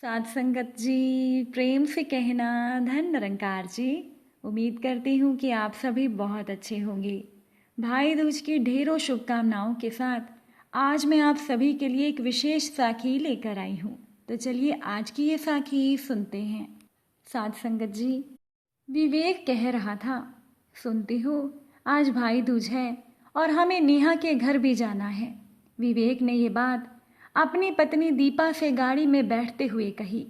साध संगत जी, प्रेम से कहना धन निरंकार जी। उम्मीद करती हूँ कि आप सभी बहुत अच्छे होंगे। भाई दूज की ढेरों शुभकामनाओं के साथ आज मैं आप सभी के लिए एक विशेष साखी लेकर आई हूँ। तो चलिए आज की ये साखी सुनते हैं। साध संगत जी, विवेक कह रहा था, सुनती हो आज भाई दूज है और हमें नेहा के घर भी जाना है। विवेक ने ये बात अपनी पत्नी दीपा से गाड़ी में बैठते हुए कही।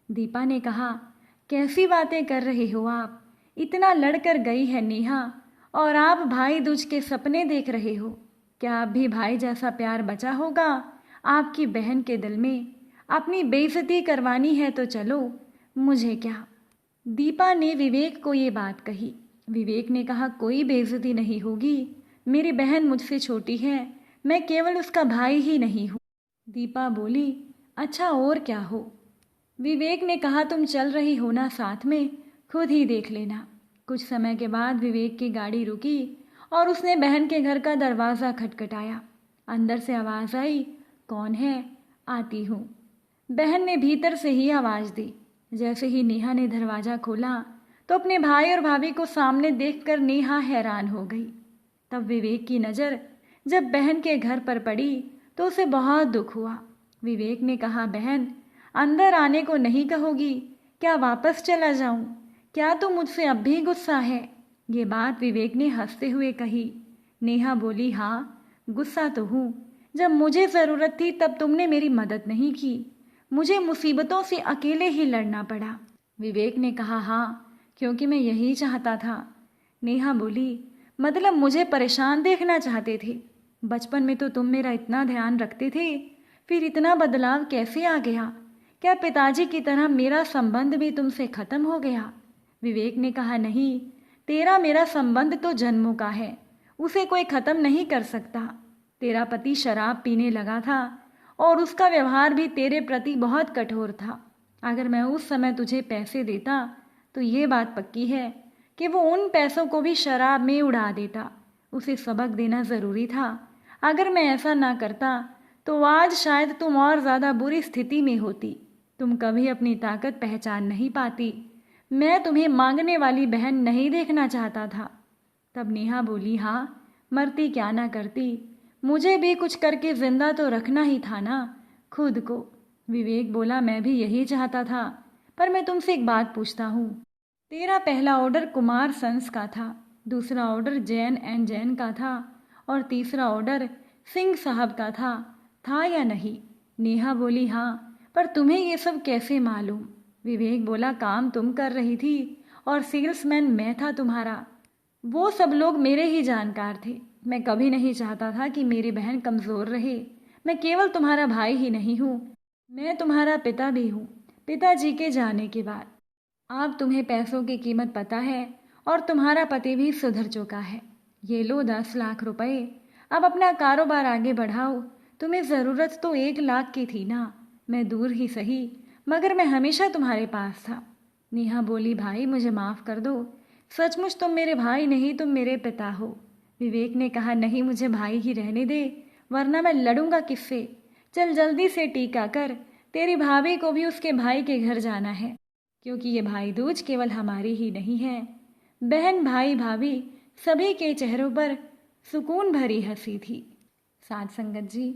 दीपा ने कहा, कैसी बातें कर रहे हो आप? इतना लड़कर गई है नेहा और आप भाई दूज के सपने देख रहे हो। क्या अब भी भाई जैसा प्यार बचा होगा आपकी बहन के दिल में? अपनी बेइज्जती करवानी है तो चलो, मुझे क्या। दीपा ने विवेक को ये बात कही। विवेक ने कहा, कोई बेइज्जती नहीं होगी। मेरी बहन मुझसे छोटी है, मैं केवल उसका भाई ही नहीं हूँ। दीपा बोली, अच्छा और क्या हो? विवेक ने कहा, तुम चल रही हो ना साथ में, खुद ही देख लेना। कुछ समय के बाद विवेक की गाड़ी रुकी और उसने बहन के घर का दरवाज़ा खटखटाया। अंदर से आवाज़ आई, कौन है? आती हूँ। बहन ने भीतर से ही आवाज़ दी। जैसे ही नेहा ने दरवाज़ा खोला तो अपने भाई और भाभी को सामने देखकर नेहा हैरान हो गई। तब विवेक की नज़र जब बहन के घर पर पड़ी तो उसे बहुत दुख हुआ। विवेक ने कहा, बहन अंदर आने को नहीं कहोगी? क्या वापस चला जाऊं? क्या तू मुझसे अब भी गुस्सा है? ये बात विवेक ने हंसते हुए कही। नेहा बोली, हाँ गुस्सा तो हूँ। जब मुझे ज़रूरत थी तब तुमने मेरी मदद नहीं की। मुझे मुसीबतों से अकेले ही लड़ना पड़ा। विवेक ने कहा, हाँ क्योंकि मैं यही चाहता था। नेहा बोली, मतलब मुझे परेशान देखना चाहते थे? बचपन में तो तुम मेरा इतना ध्यान रखते थे, फिर इतना बदलाव कैसे आ गया? क्या पिताजी की तरह मेरा संबंध भी तुमसे खत्म हो गया? विवेक ने कहा, नहीं, तेरा मेरा संबंध तो जन्मों का है, उसे कोई खत्म नहीं कर सकता। तेरा पति शराब पीने लगा था और उसका व्यवहार भी तेरे प्रति बहुत कठोर था। अगर मैं उस समय तुझे पैसे देता तो ये बात पक्की है कि वो उन पैसों को भी शराब में उड़ा देता। उसे सबक देना ज़रूरी था। अगर मैं ऐसा ना करता तो आज शायद तुम और ज़्यादा बुरी स्थिति में होती। तुम कभी अपनी ताकत पहचान नहीं पाती। मैं तुम्हें मांगने वाली बहन नहीं देखना चाहता था। तब नेहा बोली, हाँ मरती क्या ना करती, मुझे भी कुछ करके जिंदा तो रखना ही था ना खुद को। विवेक बोला, मैं भी यही चाहता था, पर मैं तुमसे एक बात पूछता हूँ। तेरा पहला ऑर्डर कुमार सन्स का था, दूसरा ऑर्डर जैन एंड जैन का था और तीसरा ऑर्डर सिंह साहब का था या नहीं? नेहा बोली, हाँ, पर तुम्हें ये सब कैसे मालूम? विवेक बोला, काम तुम कर रही थी और सेल्समैन मैं था तुम्हारा। वो सब लोग मेरे ही जानकार थे। मैं कभी नहीं चाहता था कि मेरी बहन कमज़ोर रहे। मैं केवल तुम्हारा भाई ही नहीं हूँ, मैं तुम्हारा पिता भी हूँ, पिताजी के जाने के बाद। अब तुम्हें पैसों की कीमत पता है और तुम्हारा पति भी सुधर चुका है। ये लो 10 लाख रुपए, अब अपना कारोबार आगे बढ़ाओ। तुम्हें ज़रूरत तो 1 लाख की थी ना। मैं दूर ही सही, मगर मैं हमेशा तुम्हारे पास था। नेहा बोली, भाई मुझे माफ़ कर दो, सचमुच तुम मेरे भाई नहीं, तुम मेरे पिता हो। विवेक ने कहा, नहीं, मुझे भाई ही रहने दे, वरना मैं लड़ूंगा किससे? चल जल्दी से टीका कर, तेरी भाभी को भी उसके भाई के घर जाना है, क्योंकि ये भाई दूज केवल हमारी ही नहीं है। बहन, भाई, भाभी सभी के चेहरों पर सुकून भरी हंसी थी। साथ संगत जी,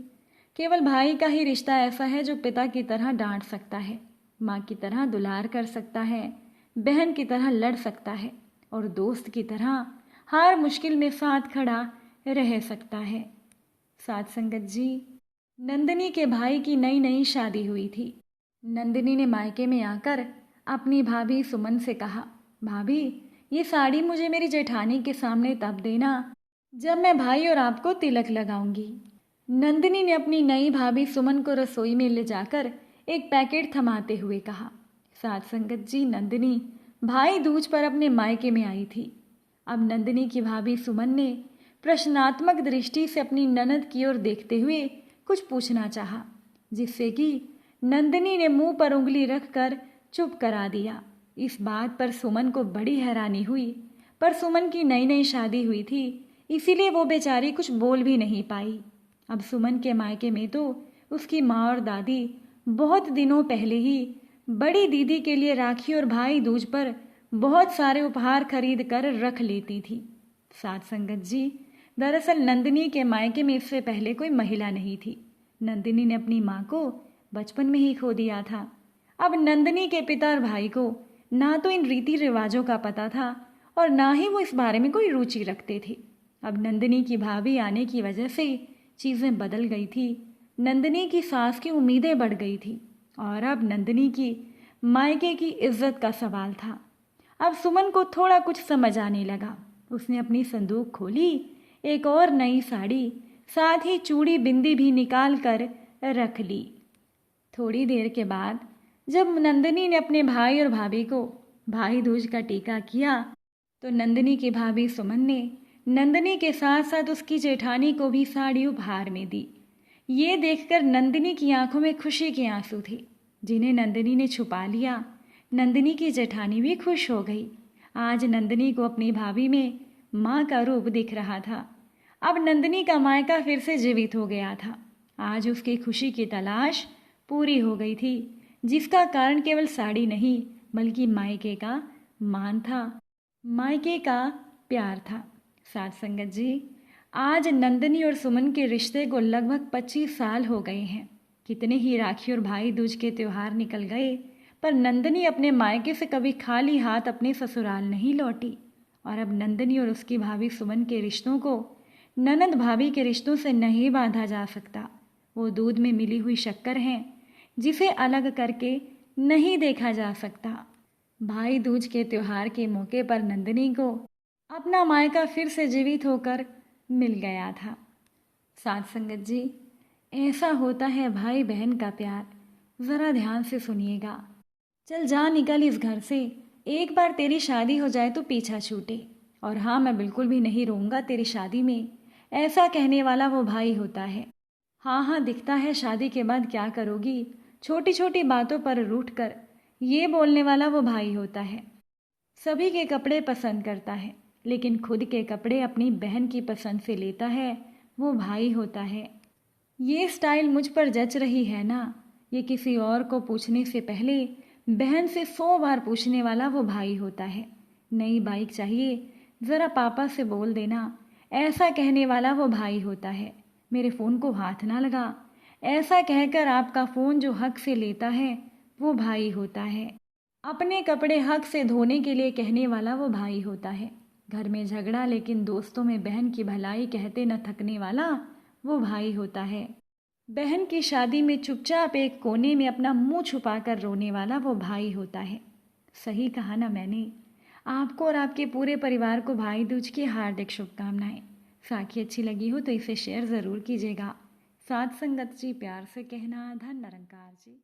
केवल भाई का ही रिश्ता ऐसा है जो पिता की तरह डांट सकता है, माँ की तरह दुलार कर सकता है, बहन की तरह लड़ सकता है और दोस्त की तरह हर मुश्किल में साथ खड़ा रह सकता है। साथ संगत जी, नंदिनी के भाई की नई नई शादी हुई थी। नंदिनी ने मायके में आकर अपनी भाभी सुमन से कहा, भाभी ये साड़ी मुझे मेरी जेठानी के सामने तब देना जब मैं भाई और आपको तिलक लगाऊंगी। नंदिनी ने अपनी नई भाभी सुमन को रसोई में ले जाकर एक पैकेट थमाते हुए कहा। साथ संगत जी, नंदिनी भाई दूज पर अपने मायके में आई थी। अब नंदिनी की भाभी सुमन ने प्रश्नात्मक दृष्टि से अपनी ननद की ओर देखते हुए कुछ पूछना चाहा, जिससे कि नंदिनी ने मुंह पर उंगली रखकर चुप करा दिया। इस बात पर सुमन को बड़ी हैरानी हुई, पर सुमन की नई नई शादी हुई थी, इसीलिए वो बेचारी कुछ बोल भी नहीं पाई। अब सुमन के मायके में तो उसकी माँ और दादी बहुत दिनों पहले ही बड़ी दीदी के लिए राखी और भाई दूज पर बहुत सारे उपहार खरीद कर रख लेती थी। साथ संगत जी, दरअसल नंदिनी के मायके में इससे पहले कोई महिला नहीं थी। नंदिनी ने अपनी माँ को बचपन में ही खो दिया था। अब नंदिनी के पिता और भाई को ना तो इन रीति रिवाजों का पता था और ना ही वो इस बारे में कोई रुचि रखते थे। अब नंदिनी की भाभी आने की वजह से चीज़ें बदल गई थी। नंदिनी की सास की उम्मीदें बढ़ गई थी और अब नंदिनी की मायके की इज्जत का सवाल था। अब सुमन को थोड़ा कुछ समझ आने लगा। उसने अपनी संदूक खोली, एक और नई साड़ी, साथ ही चूड़ी बिंदी भी निकाल कर रख ली। थोड़ी देर के बाद जब नंदिनी ने अपने भाई और भाभी को भाई दूज का टीका किया तो नंदिनी की भाभी सुमन ने नंदिनी के साथ साथ उसकी जेठानी को भी साड़ी उपहार में दी। ये देखकर नंदिनी की आंखों में खुशी के आंसू थे, जिन्हें नंदिनी ने छुपा लिया। नंदिनी की जेठानी भी खुश हो गई। आज नंदिनी को अपनी भाभी में माँ का रूप दिख रहा था। अब नंदिनी का मायका फिर से जीवित हो गया था। आज उसकी खुशी की तलाश पूरी हो गई थी, जिसका कारण केवल साड़ी नहीं बल्कि मायके का मान था, मायके का प्यार था। साथ संगत जी, आज नंदिनी और सुमन के रिश्ते को लगभग 25 साल हो गए हैं। कितने ही राखी और भाई दूज के त्योहार निकल गए, पर नंदिनी अपने मायके से कभी खाली हाथ अपने ससुराल नहीं लौटी। और अब नंदिनी और उसकी भाभी सुमन के रिश्तों को ननद भाभी के रिश्तों से नहीं बांधा जा सकता। वो दूध में मिली हुई शक्कर हैं, जिसे अलग करके नहीं देखा जा सकता। भाई दूज के त्योहार के मौके पर नंदिनी को अपना मायका फिर से जीवित होकर मिल गया था। साथ संगत जी, ऐसा होता है भाई बहन का प्यार। ज़रा ध्यान से सुनिएगा। चल जा निकल इस घर से, एक बार तेरी शादी हो जाए तो पीछा छूटे। और हाँ, मैं बिल्कुल भी नहीं रहूँगा तेरी शादी में, ऐसा कहने वाला वो भाई होता है। हाँ हाँ, दिखता है शादी के बाद क्या करोगी, छोटी छोटी बातों पर रूठ कर, ये बोलने वाला वो भाई होता है। सभी के कपड़े पसंद करता है, लेकिन खुद के कपड़े अपनी बहन की पसंद से लेता है, वो भाई होता है। ये स्टाइल मुझ पर जच रही है ना, ये किसी और को पूछने से पहले बहन से 100 बार पूछने वाला वो भाई होता है। नई बाइक चाहिए, ज़रा पापा से बोल देना, ऐसा कहने वाला वो भाई होता है। मेरे फ़ोन को हाथ ना लगा, ऐसा कहकर आपका फ़ोन जो हक से लेता है वो भाई होता है। अपने कपड़े हक से धोने के लिए कहने वाला वो भाई होता है। घर में झगड़ा लेकिन दोस्तों में बहन की भलाई कहते न थकने वाला वो भाई होता है। बहन की शादी में चुपचाप एक कोने में अपना मुंह छुपाकर रोने वाला वो भाई होता है। सही कहा ना मैंने। आपको और आपके पूरे परिवार को भाई दूज की हार्दिक शुभकामनाएं। साखी अच्छी लगी हो तो इसे शेयर ज़रूर कीजिएगा। साथ संगत जी, प्यार से कहना। धन निरंकार जी।